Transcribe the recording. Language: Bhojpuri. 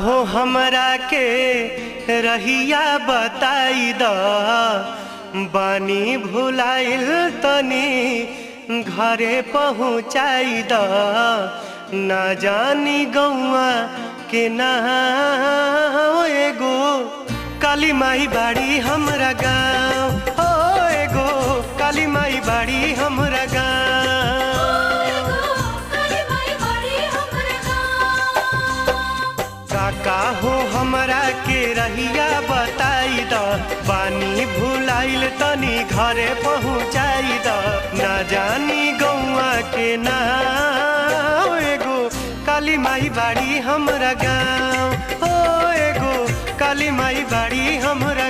हो हमरा के रहिया बताई द बानी भुलाइल तनी घरे पहुँचाई द ना जानी गौआ के ना एगो काली माई बाड़ी हमरा गाँव हो एगो काली माई बाड़ी हमरा गाँव। काका हो हमरा के रहिया बताई द बानी भुलाइल तनी घरे पहुँचाई द ना जानी गौआ के ना एगो काली माई बाड़ी हमरा गाँव हो एगो काली माई बाड़ी हमरा